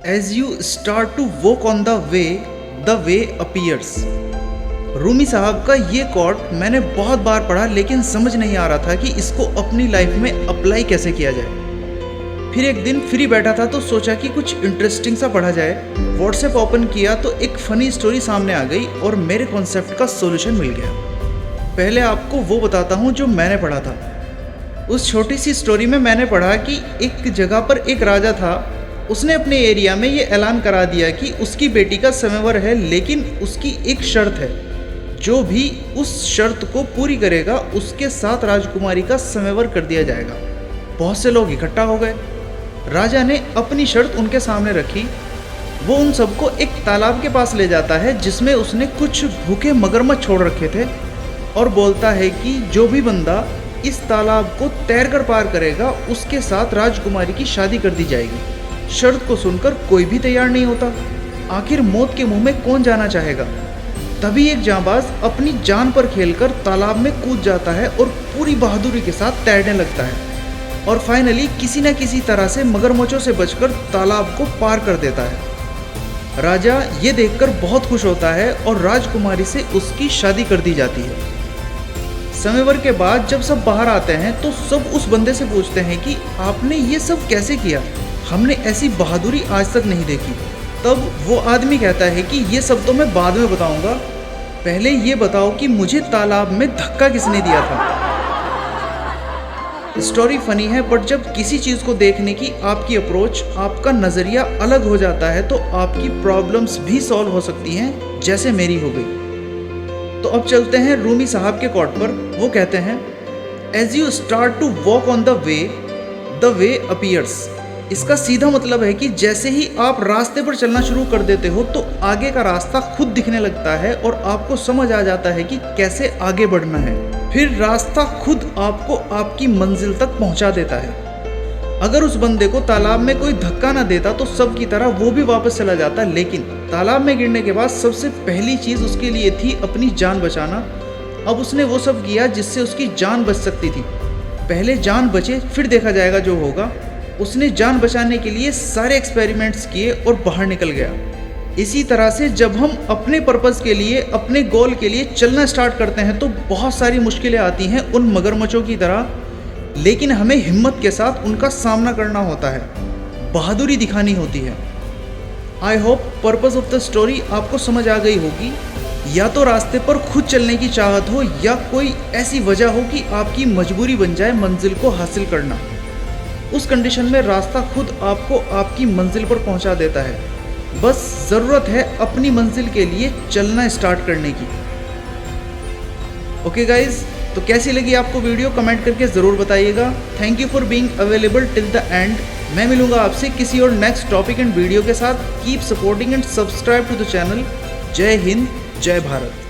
As you start to walk on the way appears। Rumi साहब का ये कोट मैंने बहुत बार पढ़ा, लेकिन समझ नहीं आ रहा था कि इसको अपनी लाइफ में अप्लाई कैसे किया जाए। फिर एक दिन फ्री बैठा था तो सोचा कि कुछ इंटरेस्टिंग सा पढ़ा जाए। व्हाट्सएप ओपन किया तो एक फ़नी स्टोरी सामने आ गई और मेरे कॉन्सेप्ट का सॉल्यूशन मिल गया। पहले आपको वो बताता हूँ जो मैंने पढ़ा था। उस छोटी सी स्टोरी में मैंने पढ़ा कि एक जगह पर एक राजा था। उसने अपने एरिया में ये ऐलान करा दिया कि उसकी बेटी का स्वयंवर है, लेकिन उसकी एक शर्त है, जो भी उस शर्त को पूरी करेगा उसके साथ राजकुमारी का स्वयंवर कर दिया जाएगा। बहुत से लोग इकट्ठा हो गए। राजा ने अपनी शर्त उनके सामने रखी। वो उन सबको एक तालाब के पास ले जाता है जिसमें उसने कुछ भूखे मगरमच्छ छोड़ रखे थे, और बोलता है कि जो भी बंदा इस तालाब को तैरकर पार करेगा उसके साथ राजकुमारी की शादी कर दी जाएगी। शर्त को सुनकर कोई भी तैयार नहीं होता। आखिर मौत के मुंह में कौन जाना चाहेगा। तभी एक जांबाज अपनी जान पर खेलकर तालाब में कूद जाता है और पूरी बहादुरी के साथ तैरने लगता है, और फाइनली किसी न किसी तरह से मगरमच्छों से बचकर तालाब को पार कर देता है। राजा ये देखकर बहुत खुश होता है और राजकुमारी से उसकी शादी कर दी जाती है। स्वयंवर के बाद जब सब बाहर आते हैं तो सब उस बंदे से पूछते हैं कि आपने ये सब कैसे किया, हमने ऐसी बहादुरी आज तक नहीं देखी। तब वो आदमी कहता है कि ये सब तो मैं बाद में बताऊंगा, पहले ये बताओ कि मुझे तालाब में धक्का किसने दिया था। स्टोरी फनी है, बट जब किसी चीज़ को देखने की आपकी अप्रोच, आपका नज़रिया अलग हो जाता है तो आपकी प्रॉब्लम्स भी सॉल्व हो सकती हैं, जैसे मेरी हो गई। तो अब चलते हैं रूमी साहब के कोट पर। वो कहते हैं, as you start to walk on the way appears. इसका सीधा मतलब है कि जैसे ही आप रास्ते पर चलना शुरू कर देते हो तो आगे का रास्ता खुद दिखने लगता है और आपको समझ आ जाता है कि कैसे आगे बढ़ना है। फिर रास्ता खुद आपको आपकी मंजिल तक पहुंचा देता है। अगर उस बंदे को तालाब में कोई धक्का ना देता तो सब की तरह वो भी वापस चला जाता, लेकिन तालाब में गिरने के बाद सबसे पहली चीज़ उसके लिए थी अपनी जान बचाना। अब उसने वो सब किया जिससे उसकी जान बच सकती थी। पहले जान बचे, फिर देखा जाएगा जो होगा। उसने जान बचाने के लिए सारे एक्सपेरिमेंट्स किए और बाहर निकल गया। इसी तरह से जब हम अपने पर्पज़ के लिए, अपने गोल के लिए चलना स्टार्ट करते हैं तो बहुत सारी मुश्किलें आती हैं उन मगरमच्छों की तरह, लेकिन हमें हिम्मत के साथ उनका सामना करना होता है, बहादुरी दिखानी होती है। I hope purpose of the story आपको समझ आ गई होगी। या तो रास्ते पर खुद चलने की चाहत हो, या कोई ऐसी वजह हो कि आपकी मजबूरी बन जाए मंजिल को हासिल करना। उस कंडीशन में रास्ता खुद आपको आपकी मंजिल पर पहुंचा देता है। बस ज़रूरत है अपनी मंजिल के लिए चलना स्टार्ट करने की। ओके गाइज, तो कैसी लगी आपको वीडियो कमेंट करके ज़रूर बताइएगा। Thank you for being available till the end. मैं मिलूंगा आपसे किसी और नेक्स्ट टॉपिक एंड वीडियो के साथ। Keep supporting and subscribe to the channel. जय हिंद, जय भारत।